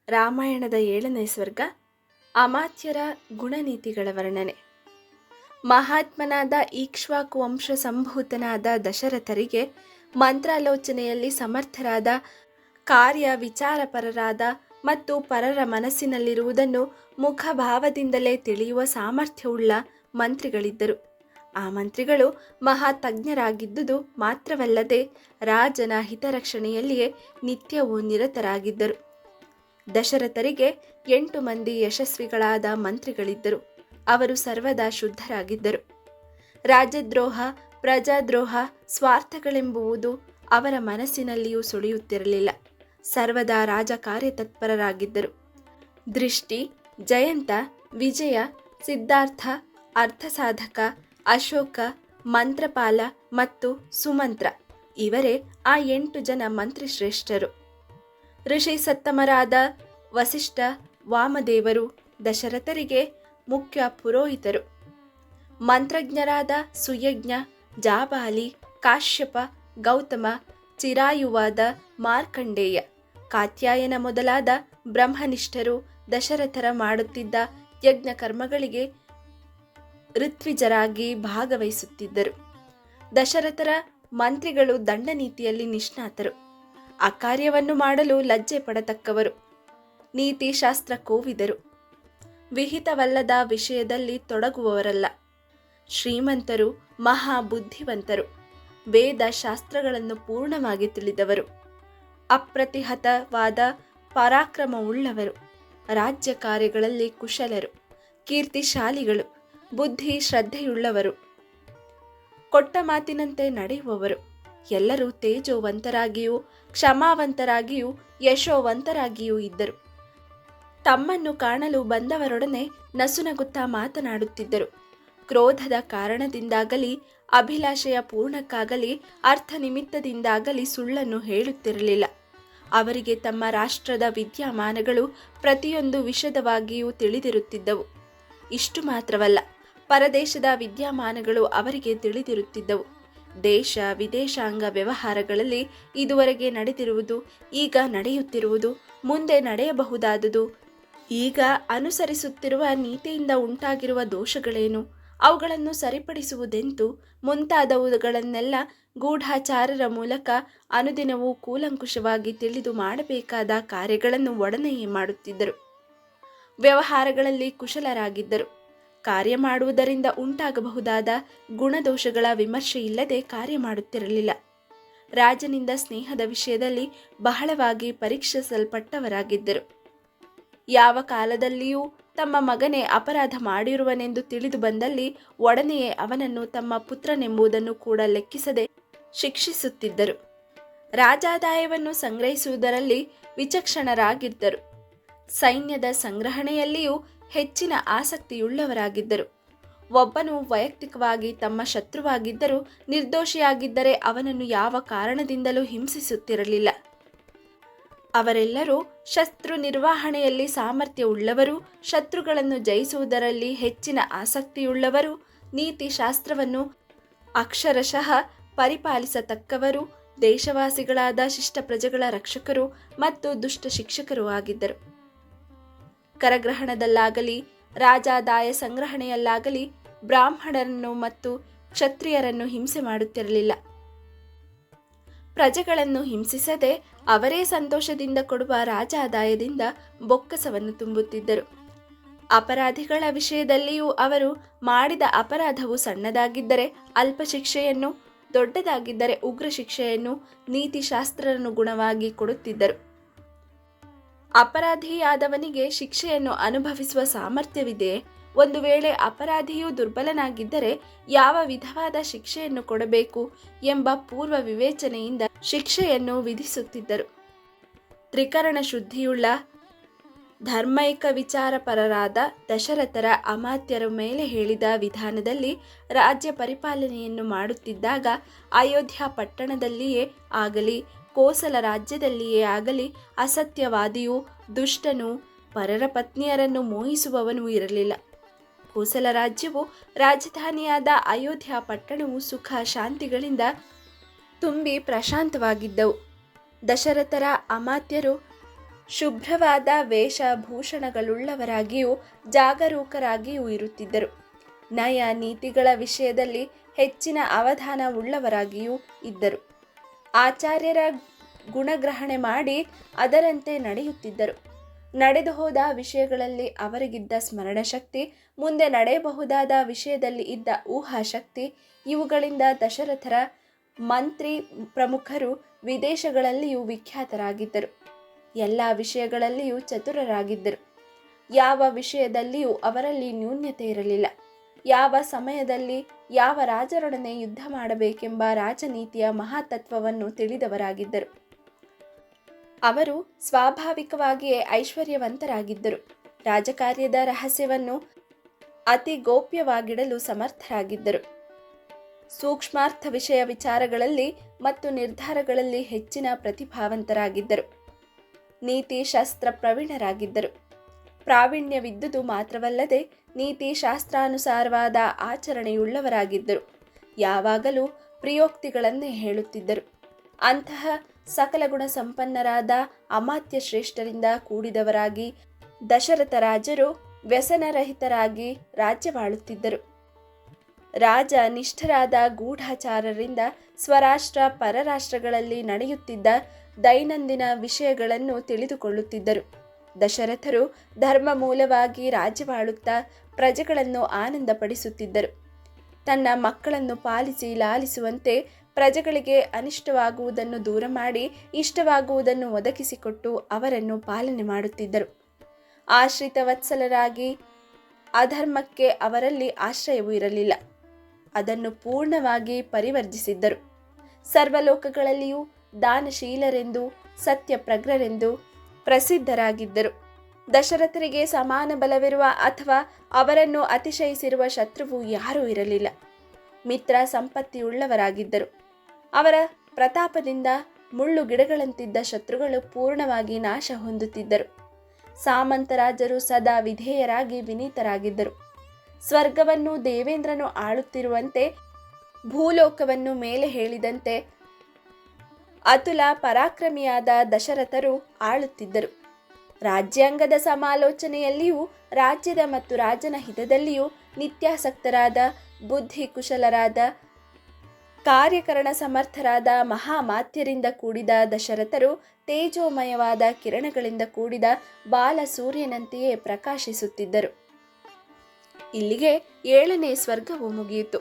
ರಾಮಾಯಣದ 7ನೇ ಸರ್ಗ ಅಮಾತ್ಯರ ಗುಣನೀತಿಗಳ ವರ್ಣನೆ. ಮಹಾತ್ಮನಾದ ಇಕ್ಷ್ವಾಕು ವಂಶ ಸಂಭೂತನಾದ ದಶರಥರಿಗೆ ಮಂತ್ರಾಲೋಚನೆಯಲ್ಲಿ ಸಮರ್ಥರಾದ, ಕಾರ್ಯ ವಿಚಾರಪರರಾದ ಮತ್ತು ಪರರ ಮನಸ್ಸಿನಲ್ಲಿರುವುದನ್ನು ಮುಖಭಾವದಿಂದಲೇ ತಿಳಿಯುವ ಸಾಮರ್ಥ್ಯವುಳ್ಳ ಮಂತ್ರಿಗಳಿದ್ದರು. ಆ ಮಂತ್ರಿಗಳು ಮಹಾತಜ್ಞರಾಗಿದ್ದುದು ಮಾತ್ರವಲ್ಲದೆ ರಾಜನ ಹಿತರಕ್ಷಣೆಯಲ್ಲಿಯೇ ನಿತ್ಯವೂ ನಿರತರಾಗಿದ್ದರು. ದಶರಥರಿಗೆ 8 ಮಂದಿ ಯಶಸ್ವಿಗಳಾದ ಮಂತ್ರಿಗಳಿದ್ದರು. ಅವರು ಸರ್ವದಾ ಶುದ್ಧರಾಗಿದ್ದರು. ರಾಜದ್ರೋಹ, ಪ್ರಜಾದ್ರೋಹ, ಸ್ವಾರ್ಥಗಳೆಂಬುವುದು ಅವರ ಮನಸ್ಸಿನಲ್ಲಿಯೂ ಸುಳಿಯುತ್ತಿರಲಿಲ್ಲ. ಸರ್ವದಾ ರಾಜಕಾರ್ಯತತ್ಪರರಾಗಿದ್ದರು. ದೃಷ್ಟಿ, ಜಯಂತ, ವಿಜಯ, ಸಿದ್ಧಾರ್ಥ, ಅರ್ಥಸಾಧಕ, ಅಶೋಕ, ಮಂತ್ರಪಾಲ ಮತ್ತು ಸುಮಂತ್ರ ಇವರೇ ಆ 8 ಜನ ಮಂತ್ರಿಶ್ರೇಷ್ಠರು. ಋಷಿ ಸತ್ತಮರಾದ ವಸಿಷ್ಠ, ವಾಮದೇವರು ದಶರಥರಿಗೆ ಮುಖ್ಯ ಪುರೋಹಿತರು. ಮಂತ್ರಜ್ಞರಾದ ಸುಯಜ್ಞ, ಜಾಬಾಲಿ, ಕಾಶ್ಯಪ, ಗೌತಮ, ಚಿರಾಯುವಾದ ಮಾರ್ಕಂಡೇಯ, ಕಾತ್ಯಾಯನ ಮೊದಲಾದ ಬ್ರಹ್ಮನಿಷ್ಠರು ದಶರಥರ ಮಾಡುತ್ತಿದ್ದ ಯಜ್ಞ ಕರ್ಮಗಳಿಗೆ ಋತ್ವಿಜರಾಗಿ ಭಾಗವಹಿಸುತ್ತಿದ್ದರು. ದಶರಥರ ಮಂತ್ರಿಗಳು ದಂಡನೀತಿಯಲ್ಲಿ ನಿಷ್ಣಾತರು. ಅಕಾರ್ಯವನ್ನು ಮಾಡಲು ಲಜ್ಜೆ ಪಡತಕ್ಕವರು. ನೀತಿಶಾಸ್ತ್ರ ಕೋವಿದರು. ವಿಹಿತವಲ್ಲದ ವಿಷಯದಲ್ಲಿ ತೊಡಗುವವರಲ್ಲ. ಶ್ರೀಮಂತರು, ಮಹಾಬುದ್ಧಿವಂತರು, ವೇದ ಶಾಸ್ತ್ರಗಳನ್ನು ಪೂರ್ಣವಾಗಿ ತಿಳಿದವರು, ಅಪ್ರತಿಹತವಾದ ಪರಾಕ್ರಮವುಳ್ಳವರು, ರಾಜ್ಯ ಕಾರ್ಯಗಳಲ್ಲಿ ಕುಶಲರು, ಕೀರ್ತಿಶಾಲಿಗಳು, ಬುದ್ಧಿ ಶ್ರದ್ಧೆಯುಳ್ಳವರು, ಕೊಟ್ಟ ಮಾತಿನಂತೆ ನಡೆಯುವವರು, ಎಲ್ಲರೂ ತೇಜೋವಂತರಾಗಿಯೂ ಕ್ಷಮಾವಂತರಾಗಿಯೂ ಯಶೋವಂತರಾಗಿಯೂ ಇದ್ದರು. ತಮ್ಮನ್ನು ಕಾಣಲು ಬಂದವರೊಡನೆ ನಸುನಗುತ್ತಾ ಮಾತನಾಡುತ್ತಿದ್ದರು. ಕ್ರೋಧದ ಕಾರಣದಿಂದಾಗಲಿ, ಅಭಿಲಾಷೆಯ ಪೂರ್ಣಕ್ಕಾಗಲಿ, ಅರ್ಥ ನಿಮಿತ್ತದಿಂದಾಗಲಿ ಸುಳ್ಳನ್ನು ಹೇಳುತ್ತಿರಲಿಲ್ಲ. ಅವರಿಗೆ ತಮ್ಮ ರಾಷ್ಟ್ರದ ವಿದ್ಯಮಾನಗಳು ಪ್ರತಿಯೊಂದು ವಿಶದವಾಗಿಯೂ ತಿಳಿದಿರುತ್ತಿದ್ದವು. ಇಷ್ಟು ಮಾತ್ರವಲ್ಲ, ಪರದೇಶದ ವಿದ್ಯಮಾನಗಳು ಅವರಿಗೆ ತಿಳಿದಿರುತ್ತಿದ್ದವು. ದೇಶ ವಿದೇಶಾಂಗ ವ್ಯವಹಾರಗಳಲ್ಲಿ ಇದುವರೆಗೆ ನಡೆದಿರುವುದು, ಈಗ ನಡೆಯುತ್ತಿರುವುದು, ಮುಂದೆ ನಡೆಯಬಹುದಾದುದು, ಈಗ ಅನುಸರಿಸುತ್ತಿರುವ ನೀತಿಯಿಂದ ಉಂಟಾಗಿರುವ ದೋಷಗಳೇನು, ಅವುಗಳನ್ನು ಸರಿಪಡಿಸುವುದೆಂತು ಮುಂತಾದವುಗಳನ್ನೆಲ್ಲ ಗೂಢಾಚಾರರ ಮೂಲಕ ಅನುದಿನವೂ ಕೂಲಂಕುಷವಾಗಿ ತಿಳಿದು ಮಾಡಬೇಕಾದ ಕಾರ್ಯಗಳನ್ನು ಒಡನೆಯೇ ಮಾಡುತ್ತಿದ್ದರು. ವ್ಯವಹಾರಗಳಲ್ಲಿ ಕುಶಲರಾಗಿದ್ದರು. ಕಾರ್ಯ ಮಾಡುವುದರಿಂದ ಉಂಟಾಗಬಹುದಾದ ಗುಣದೋಷಗಳ ವಿಮರ್ಶೆಯಿಲ್ಲದೆ ಕಾರ್ಯ ಮಾಡುತ್ತಿರಲಿಲ್ಲ. ರಾಜನಿಂದ ಸ್ನೇಹದ ವಿಷಯದಲ್ಲಿ ಬಹಳವಾಗಿ ಪರೀಕ್ಷಿಸಲ್ಪಟ್ಟವರಾಗಿದ್ದರು. ಯಾವ ಕಾಲದಲ್ಲಿಯೂ ತಮ್ಮ ಮಗನೇ ಅಪರಾಧ ಮಾಡಿರುವನೆಂದು ತಿಳಿದು ಬಂದಲ್ಲಿ ಒಡನೆಯೇ ಅವನನ್ನು ತಮ್ಮ ಪುತ್ರನೆಂಬುದನ್ನು ಕೂಡ ಲೆಕ್ಕಿಸದೆ ಶಿಕ್ಷಿಸುತ್ತಿದ್ದರು. ರಾಜಾದಾಯವನ್ನು ಸಂಗ್ರಹಿಸುವುದರಲ್ಲಿ ವಿಚಕ್ಷಣರಾಗಿದ್ದರು. ಸೈನ್ಯದ ಸಂಗ್ರಹಣೆಯಲ್ಲಿಯೂ ಹೆಚ್ಚಿನ ಆಸಕ್ತಿಯುಳ್ಳವರಾಗಿದ್ದರು. ಒಬ್ಬನು ವೈಯಕ್ತಿಕವಾಗಿ ತಮ್ಮ ಶತ್ರುವಾಗಿದ್ದರೂ ನಿರ್ದೋಷಿಯಾಗಿದ್ದರೆ ಅವನನ್ನು ಯಾವ ಕಾರಣದಿಂದಲೂ ಹಿಂಸಿಸುತ್ತಿರಲಿಲ್ಲ. ಅವರೆಲ್ಲರೂ ಶತ್ರು ನಿರ್ವಹಣೆಯಲ್ಲಿ ಸಾಮರ್ಥ್ಯವುಳ್ಳವರು, ಶತ್ರುಗಳನ್ನು ಜಯಿಸುವುದರಲ್ಲಿ ಹೆಚ್ಚಿನ ಆಸಕ್ತಿಯುಳ್ಳವರು, ನೀತಿಶಾಸ್ತ್ರವನ್ನು ಅಕ್ಷರಶಃ ಪರಿಪಾಲಿಸತಕ್ಕವರು, ದೇಶವಾಸಿಗಳಾದ ಶಿಷ್ಟ ಪ್ರಜೆಗಳ ರಕ್ಷಕರು ಮತ್ತು ದುಷ್ಟ ಶಿಕ್ಷಕರೂ ಆಗಿದ್ದರು. ಕರಗ್ರಹಣದಲ್ಲಾಗಲಿ ರಾಜಾದಾಯ ಸಂಗ್ರಹಣೆಯಲ್ಲಾಗಲಿ ಬ್ರಾಹ್ಮಣರನ್ನು ಮತ್ತು ಕ್ಷತ್ರಿಯರನ್ನು ಹಿಂಸೆ ಮಾಡುತ್ತಿರಲಿಲ್ಲ. ಪ್ರಜೆಗಳನ್ನು ಹಿಂಸಿಸದೆ ಅವರೇ ಸಂತೋಷದಿಂದ ಕೊಡುವ ರಾಜಾದಾಯದಿಂದ ಬೊಕ್ಕಸವನ್ನು ತುಂಬುತ್ತಿದ್ದರು. ಅಪರಾಧಿಗಳ ವಿಷಯದಲ್ಲಿಯೂ ಅವರು ಮಾಡಿದ ಅಪರಾಧವು ಸಣ್ಣದಾಗಿದ್ದರೆ ಅಲ್ಪ ಶಿಕ್ಷೆಯನ್ನು, ದೊಡ್ಡದಾಗಿದ್ದರೆ ಉಗ್ರ ಶಿಕ್ಷೆಯನ್ನು ನೀತಿಶಾಸ್ತ್ರನುಗುಣವಾಗಿ ಕೊಡುತ್ತಿದ್ದರು. ಅಪರಾಧಿಯಾದವನಿಗೆ ಶಿಕ್ಷೆಯನ್ನು ಅನುಭವಿಸುವ ಸಾಮರ್ಥ್ಯವಿದೆ. ಒಂದು ವೇಳೆ ಅಪರಾಧಿಯು ದುರ್ಬಲನಾಗಿದ್ದರೆ ಯಾವ ವಿಧವಾದ ಶಿಕ್ಷೆಯನ್ನು ಕೊಡಬೇಕು ಎಂಬ ಪೂರ್ವ ವಿವೇಚನೆಯಿಂದ ಶಿಕ್ಷೆಯನ್ನು ವಿಧಿಸುತ್ತಿದ್ದರು. ತ್ರಿಕರಣ ಶುದ್ಧಿಯುಳ್ಳ ಧರ್ಮೈಕ ವಿಚಾರಪರರಾದ ದಶರಥರ ಅಮಾತ್ಯರ ಮೇಲೆ ಹೇಳಿದ ವಿಧಾನದಲ್ಲಿ ರಾಜ್ಯ ಪರಿಪಾಲನೆಯನ್ನು ಮಾಡುತ್ತಿದ್ದಾಗ ಅಯೋಧ್ಯ ಪಟ್ಟಣದಲ್ಲಿಯೇ ಆಗಲಿ ಕೋಸಲ ರಾಜ್ಯದಲ್ಲಿಯೇ ಆಗಲಿ ಅಸತ್ಯವಾದಿಯೂ ದುಷ್ಟನೂ ಪರರ ಪತ್ನಿಯರನ್ನು ಮೋಹಿಸುವವನೂ ಇರಲಿಲ್ಲ. ಕೋಸಲ ರಾಜ್ಯವು ರಾಜಧಾನಿಯಾದ ಅಯೋಧ್ಯ ಪಟ್ಟಣವು ಸುಖ ಶಾಂತಿಗಳಿಂದ ತುಂಬಿ ಪ್ರಶಾಂತವಾಗಿದ್ದವು. ದಶರಥರ ಅಮಾತ್ಯರು ಶುಭ್ರವಾದ ವೇಷಭೂಷಣಗಳುಳ್ಳವರಾಗಿಯೂ ಜಾಗರೂಕರಾಗಿಯೂ ಇರುತ್ತಿದ್ದರು. ನಯ ನೀತಿಗಳ ವಿಷಯದಲ್ಲಿ ಹೆಚ್ಚಿನ ಅವಧಾನವುಳ್ಳವರಾಗಿಯೂ ಇದ್ದರು. ಆಚಾರ್ಯರ ಗುಣಗ್ರಹಣೆ ಮಾಡಿ ಅದರಂತೆ ನಡೆಯುತ್ತಿದ್ದರು. ನಡೆದು ಹೋದ ವಿಷಯಗಳಲ್ಲಿ ಅವರಿಗಿದ್ದ ಸ್ಮರಣಶಕ್ತಿ, ಮುಂದೆ ನಡೆಯಬಹುದಾದ ವಿಷಯದಲ್ಲಿ ಇದ್ದ ಊಹಾಶಕ್ತಿ, ಇವುಗಳಿಂದ ದಶರಥರ ಮಂತ್ರಿ ಪ್ರಮುಖರು ವಿದೇಶಗಳಲ್ಲಿಯೂ ವಿಖ್ಯಾತರಾಗಿದ್ದರು. ಎಲ್ಲ ವಿಷಯಗಳಲ್ಲಿಯೂ ಚತುರರಾಗಿದ್ದರು. ಯಾವ ವಿಷಯದಲ್ಲಿಯೂ ಅವರಲ್ಲಿ ನ್ಯೂನ್ಯತೆ ಇರಲಿಲ್ಲ. ಯಾವ ಸಮಯದಲ್ಲಿ ಯಾವ ರಾಜರೊಡನೆ ಯುದ್ಧ ಮಾಡಬೇಕೆಂಬ ರಾಜನೀತಿಯ ಮಹಾತತ್ವವನ್ನು ತಿಳಿದವರಾಗಿದ್ದರು. ಅವರು ಸ್ವಾಭಾವಿಕವಾಗಿಯೇ ಐಶ್ವರ್ಯವಂತರಾಗಿದ್ದರು. ರಾಜಕಾರ್ಯದ ರಹಸ್ಯವನ್ನು ಅತಿ ಗೋಪ್ಯವಾಗಿಡಲು ಸಮರ್ಥರಾಗಿದ್ದರು. ಸೂಕ್ಷ್ಮಾರ್ಥ ವಿಷಯ ವಿಚಾರಗಳಲ್ಲಿ ಮತ್ತು ನಿರ್ಧಾರಗಳಲ್ಲಿ ಹೆಚ್ಚಿನ ಪ್ರತಿಭಾವಂತರಾಗಿದ್ದರು. ನೀತಿ ಶಾಸ್ತ್ರ ಪ್ರವೀಣರಾಗಿದ್ದರು. ಪ್ರಾವೀಣ್ಯವಿದ್ದುದು ಮಾತ್ರವಲ್ಲದೆ ನೀತಿ ಶಾಸ್ತ್ರಾನುಸಾರವಾದ ಆಚರಣೆಯುಳ್ಳವರಾಗಿದ್ದರು. ಯಾವಾಗಲೂ ಪ್ರಿಯೋಕ್ತಿಗಳನ್ನೇ ಹೇಳುತ್ತಿದ್ದರು. ಅಂತಹ ಸಕಲ ಗುಣ ಸಂಪನ್ನರಾದ ಅಮಾತ್ಯ ಶ್ರೇಷ್ಠರಿಂದ ಕೂಡಿದವರಾಗಿ ದಶರಥ ರಾಜರು ವ್ಯಸನರಹಿತರಾಗಿ ರಾಜ್ಯವಾಳುತ್ತಿದ್ದರು. ರಾಜ ನಿಷ್ಠರಾದ ಗೂಢಚಾರರಿಂದ ಸ್ವರಾಷ್ಟ್ರ ಪರರಾಷ್ಟ್ರಗಳಲ್ಲಿ ನಡೆಯುತ್ತಿದ್ದ ದೈನಂದಿನ ವಿಷಯಗಳನ್ನು ತಿಳಿದುಕೊಳ್ಳುತ್ತಿದ್ದರು. ದಶರಥರು ಧರ್ಮ ಮೂಲವಾಗಿ ರಾಜ್ಯವಾಳುತ್ತಾ ಪ್ರಜೆಗಳನ್ನು ಆನಂದಪಡಿಸುತ್ತಿದ್ದರು. ತನ್ನ ಮಕ್ಕಳನ್ನು ಪಾಲಿಸಿ ಲಾಲಿಸುವಂತೆ ಪ್ರಜೆಗಳಿಗೆ ಅನಿಷ್ಟವಾಗುವುದನ್ನು ದೂರ ಮಾಡಿ ಇಷ್ಟವಾಗುವುದನ್ನು ಒದಗಿಸಿಕೊಟ್ಟು ಅವರನ್ನು ಪಾಲನೆ ಮಾಡುತ್ತಿದ್ದರು. ಆಶ್ರಿತ ವತ್ಸಲರಾಗಿ ಅಧರ್ಮಕ್ಕೆ ಅವರಲ್ಲಿ ಆಶ್ರಯವೂ ಇರಲಿಲ್ಲ. ಅದನ್ನು ಪೂರ್ಣವಾಗಿ ಪರಿವರ್ಜಿಸಿದ್ದರು. ಸರ್ವಲೋಕಗಳಲ್ಲಿಯೂ ದಾನಶೀಲರೆಂದು ಸತ್ಯಪ್ರಜ್ಞರೆಂದು ಪ್ರಸಿದ್ಧರಾಗಿದ್ದರು. ದಶರಥರಿಗೆ ಸಮಾನ ಬಲವಿರುವ ಅಥವಾ ಅವರನ್ನು ಅತಿಶಯಿಸಿರುವ ಶತ್ರುವು ಯಾರೂ ಇರಲಿಲ್ಲ. ಮಿತ್ರ ಸಂಪತ್ತಿಯುಳ್ಳವರಾಗಿದ್ದರು. ಅವರ ಪ್ರತಾಪದಿಂದ ಮುಳ್ಳು ಗಿಡಗಳಂತಿದ್ದ ಶತ್ರುಗಳು ಪೂರ್ಣವಾಗಿ ನಾಶ ಹೊಂದುತ್ತಿದ್ದರು. ಸಾಮಂತರಾಜರು ಸದಾ ವಿಧೇಯರಾಗಿ ವಿನೀತರಾಗಿದ್ದರು. ಸ್ವರ್ಗವನ್ನು ದೇವೇಂದ್ರನು ಆಳುತ್ತಿರುವಂತೆ ಭೂಲೋಕವನ್ನು ಮೇಲೆ ಹೇಳಿದಂತೆ ಅತುಲ ಪರಾಕ್ರಮಿಯಾದ ದಶರಥರು ಆಳುತ್ತಿದ್ದರು. ರಾಜ್ಯಾಂಗದ ಸಮಾಲೋಚನೆಯಲ್ಲಿಯೂ ರಾಜ್ಯದ ಮತ್ತು ರಾಜನ ಹಿತದಲ್ಲಿಯೂ ನಿತ್ಯಾಸಕ್ತರಾದ, ಬುದ್ಧಿ ಕುಶಲರಾದ, ಕಾರ್ಯಕರಣ ಸಮರ್ಥರಾದ ಮಹಾಮಾತ್ಯರಿಂದ ಕೂಡಿದ ದಶರಥರು ತೇಜೋಮಯವಾದ ಕಿರಣಗಳಿಂದ ಕೂಡಿದ ಬಾಲ ಸೂರ್ಯನಂತೆಯೇ ಪ್ರಕಾಶಿಸುತ್ತಿದ್ದರು. ಇಲ್ಲಿಗೆ 7ನೇ ಸ್ವರ್ಗವು ಮುಗಿಯಿತು.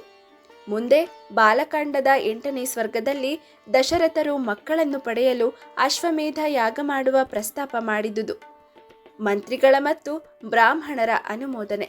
ಮುಂದೆ ಬಾಲಕಾಂಡದ 8ನೇ ಸ್ವರ್ಗದಲ್ಲಿ ದಶರಥರು ಮಕ್ಕಳನ್ನು ಪಡೆಯಲು ಅಶ್ವಮೇಧ ಯಾಗ ಮಾಡುವ ಪ್ರಸ್ತಾಪ ಮಾಡಿದುದು. ಮಂತ್ರಿಗಳ ಮತ್ತು ಬ್ರಾಹ್ಮಣರ ಅನುಮೋದನೆ.